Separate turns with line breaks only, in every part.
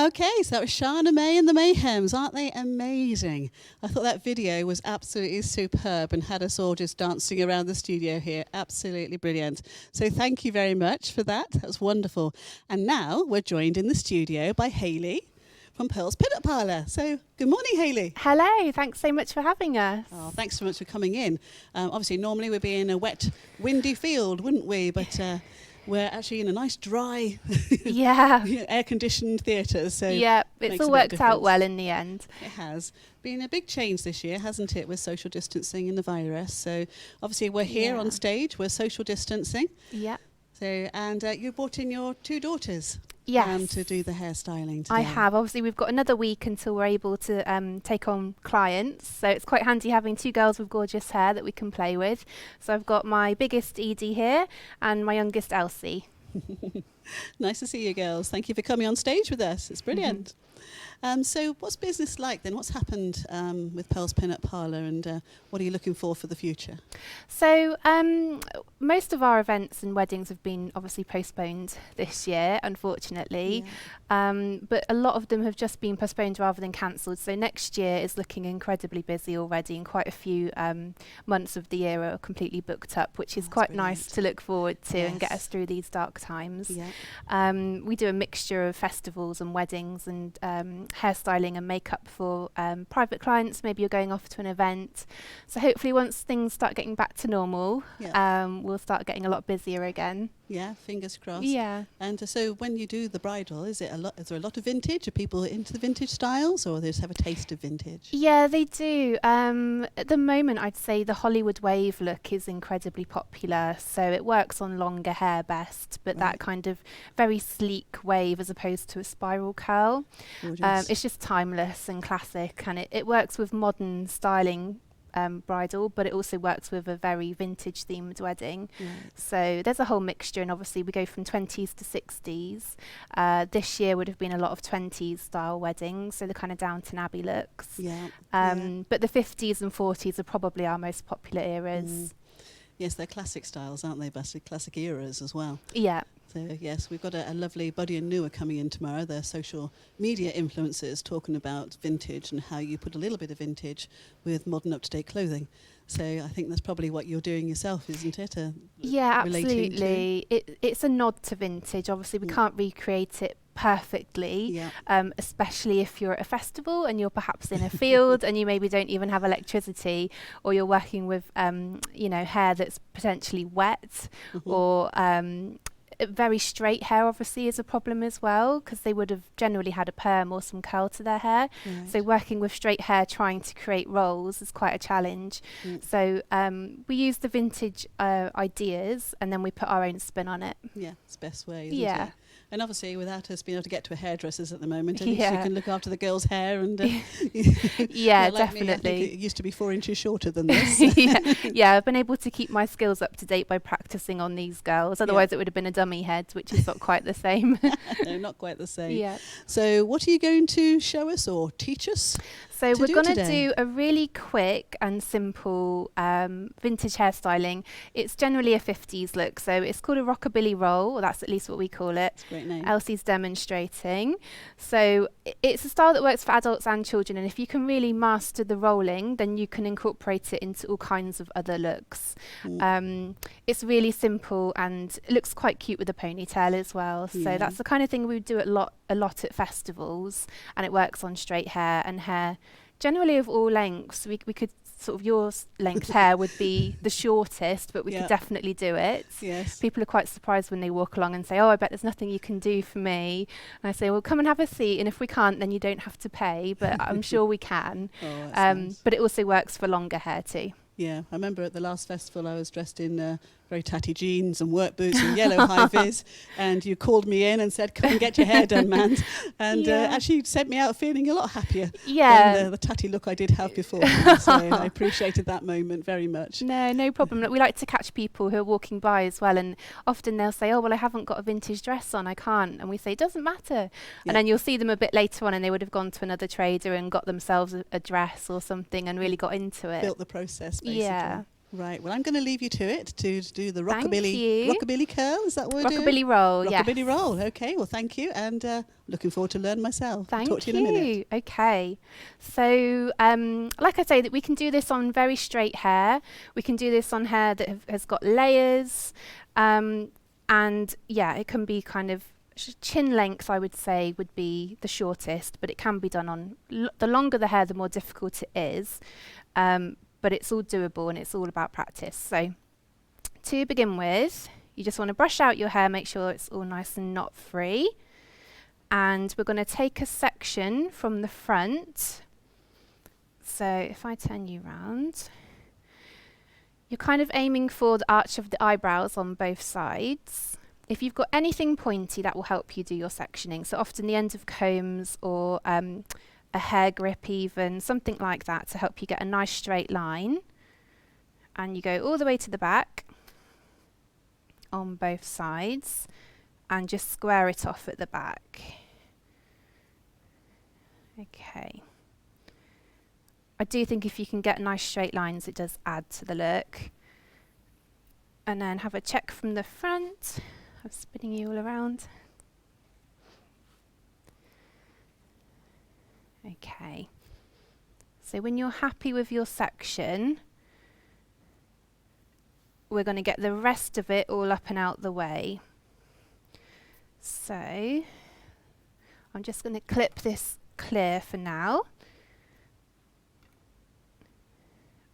Okay, so that was Shana May and the Mayhems. Aren't they amazing? I thought that video was absolutely superb and had us all just dancing around the studio here. Absolutely brilliant. So thank you very much for that. That was wonderful. And now we're joined in the studio by Hayley from Pearl's Pin Up Parlour. So good morning, Hayley.
Hello, thanks so much for having us.
Oh, thanks so much for coming in. Obviously, normally we'd be in a wet, windy field, wouldn't we? But we're actually in a nice, dry, air-conditioned theatre. So
yeah, it's all worked out well in the end.
It has been a big change this year, hasn't it, with social distancing and the virus? So obviously we're here on stage, we're social distancing.
Yeah.
So and you brought in your two daughters.
Yes.
To do the hairstyling today.
I have. Obviously, we've got another week until we're able to take on clients. So it's quite handy having two girls with gorgeous hair that we can play with. So I've got my biggest Edie here and my youngest Elsie.
Nice to see you girls. Thank you for coming on stage with us. It's brilliant. So what's business like then? What's happened with Pearl's Pin Up Parlour, and what are you looking for the future?
So most of our events and weddings have been obviously postponed this year, unfortunately. But a lot of them have just been postponed rather than cancelled. So next year is looking incredibly busy already, and quite a few months of the year are completely booked up, which is quite nice to look forward to and get us through these dark times. We do a mixture of festivals and weddings and hairstyling and makeup for private clients. Maybe you're going off to an event. So hopefully once things start getting back to normal, we'll start getting a lot busier again.
Yeah, fingers crossed.
Yeah.
And so when you do the bridal, is there a lot of vintage? Are people into the vintage styles, or they just have a taste of vintage?
Yeah, they do. At the moment, I'd say the Hollywood wave look is incredibly popular. So it works on longer hair best, but that kind of very sleek wave as opposed to a spiral curl. It's just timeless and classic, and it works with modern styling bridal, but it also works with a very vintage themed wedding. So there's a whole mixture, and obviously we go from 20s to 60s. This year would have been a lot of 20s style weddings, so the kind of Downton Abbey looks. But the 50s and 40s are probably our most popular eras.
Yes, they're classic styles, aren't they? Classic eras as well.
Yeah.
So yes, we've got a lovely Buddy and New are coming in tomorrow. They're social media influencers talking about vintage and how you put a little bit of vintage with modern up-to-date clothing. So I think that's probably what you're doing yourself, isn't it?
Yeah, absolutely. It's a nod to vintage. Obviously, we can't recreate it perfectly, especially if you're at a festival and you're perhaps in a field and you maybe don't even have electricity, or you're working with hair that's potentially wet, or very straight hair obviously is a problem as well, because they would have generally had a perm or some curl to their hair. So working with straight hair trying to create rolls is quite a challenge. So we use the vintage ideas and then we put our own spin on it.
Yeah, it's the best way, isn't it? And obviously, without us being able to get to a hairdresser's at the moment, at least you can look after the girls' hair. And
definitely.
Me, I think it used to be 4 inches shorter than this.
I've been able to keep my skills up to date by practicing on these girls. Otherwise, it would have been a dummy head, which is not quite the same.
No, not quite the same. So what are you going to show us or teach us?
So we're going to do a really quick and simple vintage hairstyling. It's generally a 50s look, so it's called a rockabilly roll, or that's at least what we call it.
That's a great name.
Elsie's demonstrating. So it's a style that works for adults and children, and if you can really master the rolling, then you can incorporate it into all kinds of other looks. It's really simple and it looks quite cute with a ponytail as well. So that's the kind of thing we would do a lot at festivals, and it works on straight hair and hair generally of all lengths. We could sort of, your length hair would be the shortest, but we could definitely do it. People are quite surprised when they walk along and say, oh, I bet there's nothing you can do for me. And I say, well, come and have a seat, and if we can't, then you don't have to pay, but I'm sure we can.
Nice.
But it also works for longer hair too.
Yeah, I remember at the last festival I was dressed in very tatty jeans and work boots and yellow high-vis, and you called me in and said, come and get your hair done, man. And actually sent me out feeling a lot happier than the tatty look I did have before. So I appreciated that moment very much.
No problem. Look, we like to catch people who are walking by as well, and often they'll say, oh, well, I haven't got a vintage dress on, I can't. And we say, it doesn't matter. And then you'll see them a bit later on and they would have gone to another trader and got themselves a dress or something and really got into it.
Built the process, basically.
Yeah.
Right. Well, I'm going to leave you to it to do the
Thank
rockabilly
you.
curl. Is that what we're doing?
Rockabilly roll, yes.
Rockabilly roll. Okay. Well, thank you, and looking forward to learn myself. I'll talk
Thank
to you in a minute.
you. Okay. So, like I say, that we can do this on very straight hair. We can do this on hair that has got layers. And yeah, it can be kind of chin length, I would say, would be the shortest, but it can be done on the longer the hair, the more difficult it is. But it's all doable and it's all about practice. So to begin with, you just want to brush out your hair, make sure it's all nice and knot free. And we're going to take a section from the front. So if I turn you round, you're kind of aiming for the arch of the eyebrows on both sides. If you've got anything pointy, that will help you do your sectioning. So often the end of combs or a hair grip even, something like that to help you get a nice straight line. And you go all the way to the back on both sides and just square it off at the back. Okay. I do think if you can get nice straight lines, it does add to the look. And then have a check from the front. I'm spinning you all around. Okay. So when you're happy with your section, we're going to get the rest of it all up and out the way. So I'm just going to clip this clear for now.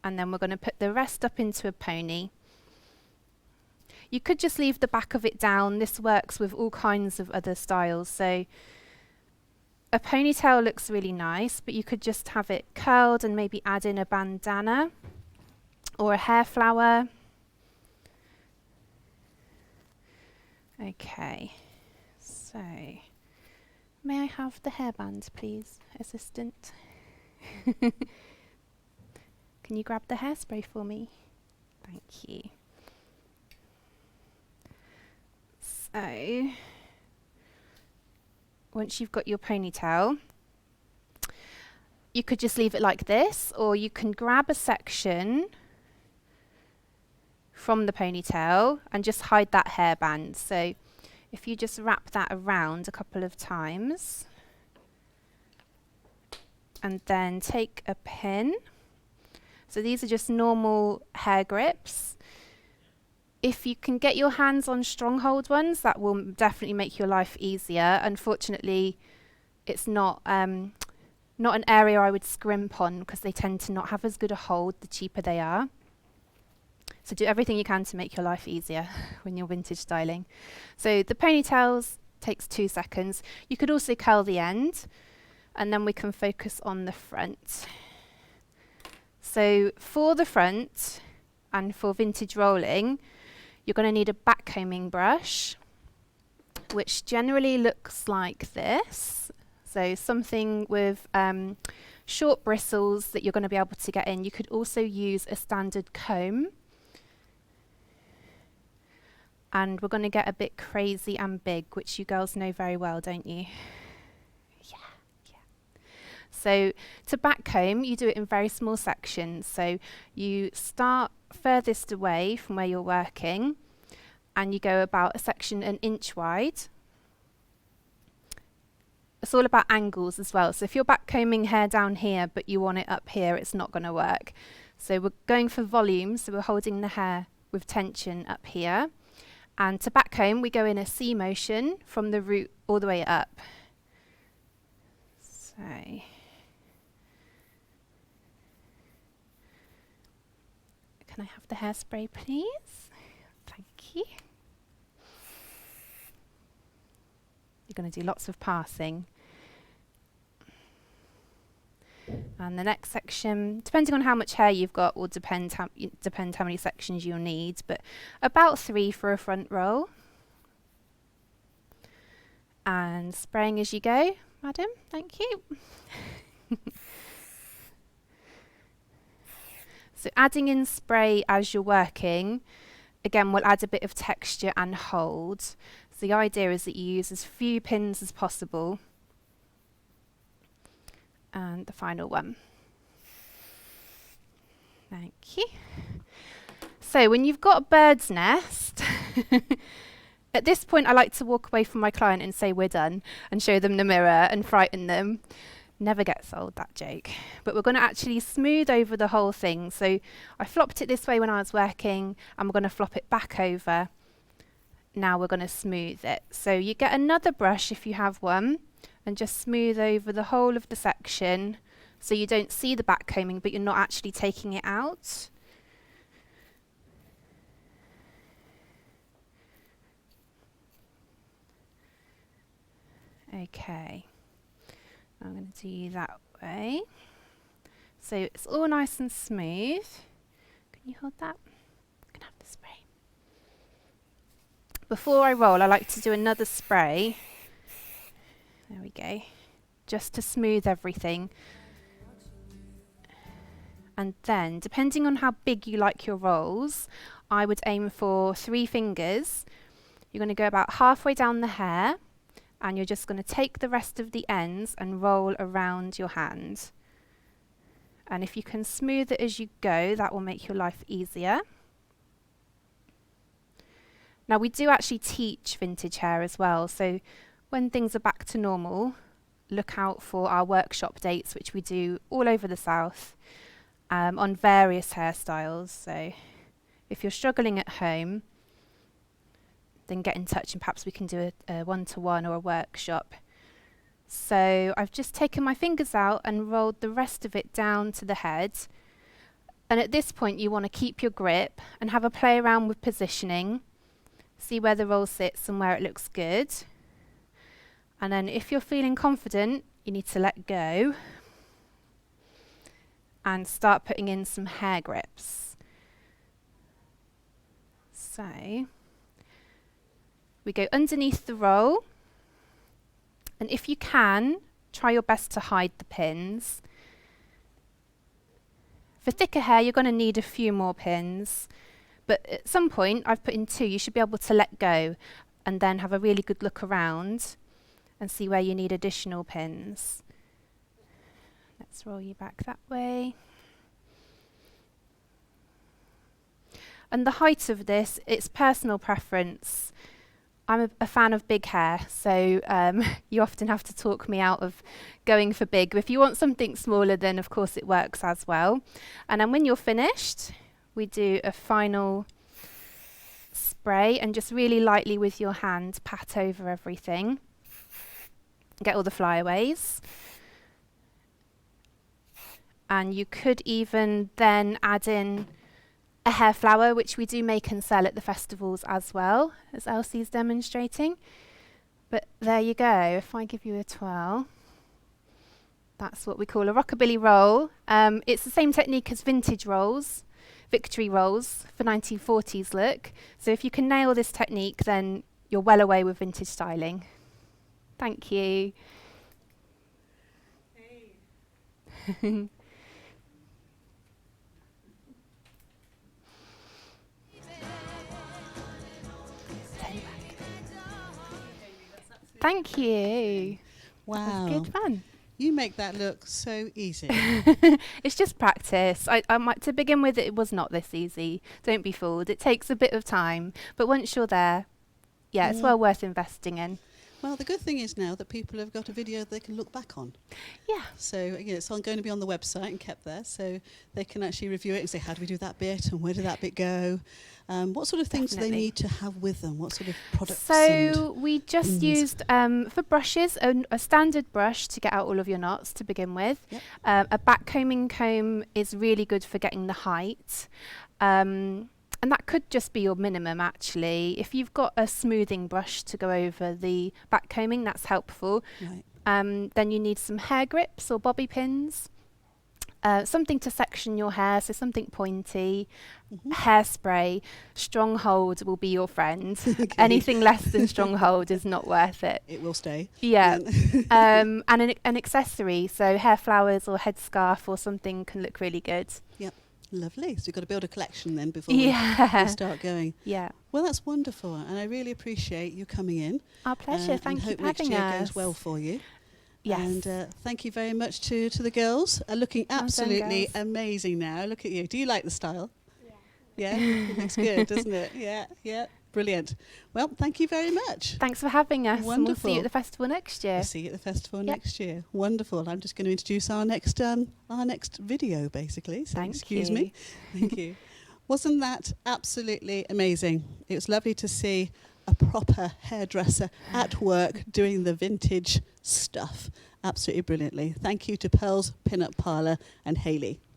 And then we're going to put the rest up into a pony. You could just leave the back of it down. This works with all kinds of other styles. So a ponytail looks really nice, but you could just have it curled and maybe add in a bandana or a hair flower. Okay, so may I have the hairband, please, assistant? Can you grab the hairspray for me? Thank you. So once you've got your ponytail, you could just leave it like this, or you can grab a section from the ponytail and just hide that hairband. So if you just wrap that around a couple of times and then take a pin. So these are just normal hair grips. If you can get your hands on stronghold ones, that will definitely make your life easier. Unfortunately, it's not an area I would scrimp on because they tend to not have as good a hold the cheaper they are. So do everything you can to make your life easier when you're vintage styling. So the ponytails takes 2 seconds. You could also curl the end, and then we can focus on the front. So for the front and for vintage rolling, you're going to need a backcombing brush, which generally looks like this. So something with short bristles that you're going to be able to get in. You could also use a standard comb. And we're going to get a bit crazy and big, which you girls know very well, don't you? Yeah. So to backcomb, you do it in very small sections. So you start furthest away from where you're working, and you go about a section 1 inch wide. It's all about angles as well. So if you're backcombing hair down here, but you want it up here, it's not going to work. So we're going for volume, so we're holding the hair with tension up here. And to backcomb, we go in a C motion from the root all the way up. So can I have the hairspray, please? Thank you. You're going to do lots of passing. And the next section, depending on how much hair you've got, will depend how many sections you'll need, but about 3 for a front roll. And spraying as you go, madam, thank you. So adding in spray as you're working, again, will add a bit of texture and hold. So the idea is that you use as few pins as possible. And the final one. Thank you. So when you've got a bird's nest, at this point I like to walk away from my client and say we're done and show them the mirror and frighten them. Never gets old, that joke. But we're going to actually smooth over the whole thing. So I flopped it this way when I was working, and we're going to flop it back over. Now we're going to smooth it. So you get another brush if you have one, and just smooth over the whole of the section so you don't see the back combing, but you're not actually taking it out. Okay. I'm going to do that way. So it's all nice and smooth. Can you hold that? I'm going to have the spray. Before I roll, I like to do another spray. There we go. Just to smooth everything. And then, depending on how big you like your rolls, I would aim for 3 fingers. You're going to go about halfway down the hair, and you're just going to take the rest of the ends and roll around your hand. And if you can smooth it as you go, that will make your life easier. Now we do actually teach vintage hair as well, so when things are back to normal, look out for our workshop dates, which we do all over the south, on various hairstyles. So if you're struggling at home, then get in touch and perhaps we can do a one-to-one or a workshop. So I've just taken my fingers out and rolled the rest of it down to the head. And at this point you want to keep your grip and have a play around with positioning. See where the roll sits and where it looks good. And then if you're feeling confident, you need to let go and start putting in some hair grips. So we go underneath the roll, and if you can, try your best to hide the pins. For thicker hair, you're going to need a few more pins, but at some point, I've put in 2, you should be able to let go and then have a really good look around and see where you need additional pins. Let's roll you back that way. And the height of this, it's personal preference. I'm a fan of big hair, so you often have to talk me out of going for big. If you want something smaller, then of course it works as well. And then when you're finished, we do a final spray and just really lightly with your hand pat over everything. Get all the flyaways. And you could even then add in a hair flower, which we do make and sell at the festivals as well, as Elsie's demonstrating. But there you go. If I give you a twirl, that's what we call a rockabilly roll. It's the same technique as vintage rolls, victory rolls for 1940s look. So if you can nail this technique, then you're well away with vintage styling. Thank you. Hey. Thank you.
Wow.
That's good fun.
You make that look so easy.
It's just practice. I might, to begin with, it was not this easy. Don't be fooled. It takes a bit of time, but once you're there, yeah, it's well worth investing in.
Well, the good thing is now that people have got a video they can look back on.
Yeah.
So it's going to be on the website and kept there, so they can actually review it and say, how do we do that bit and where did that bit go? What sort of things do they need to have with them? What sort of products?
So we just used, for brushes, a standard brush to get out all of your knots to begin with. Yep. A back combing comb is really good for getting the height. And that could just be your minimum, actually. If you've got a smoothing brush to go over the back combing, that's helpful. Right. Then you need some hair grips or bobby pins. Something to section your hair, so something pointy. Hairspray. Stronghold will be your friend. Okay. Anything less than stronghold is not worth it.
It will stay.
Yeah. And an accessory, so hair flowers or headscarf or something can look really good. Yep.
Lovely. So you've got to build a collection then before we start going.
Yeah.
Well, that's wonderful, and I really appreciate you coming in.
Our pleasure. Thank you for having us.
Hope next year goes well for you.
Yes.
And thank you very much to the girls. Looking absolutely amazing now. Look at you. Do you like the style? Yeah, it looks good, doesn't it? Yeah, yeah. Brilliant. Well, thank you very much.
Thanks for having us. And we'll see you
Wonderful.
at the festival next year.
We'll see you at the festival
Yep.
next year. Wonderful. I'm just going to introduce our next video, basically. So
Thank
excuse
you.
me. Thank you. Wasn't that absolutely amazing? It was lovely to see a proper hairdresser at work doing the vintage stuff absolutely brilliantly. Thank you to Pearl's Pin Up Parlour and Hayley.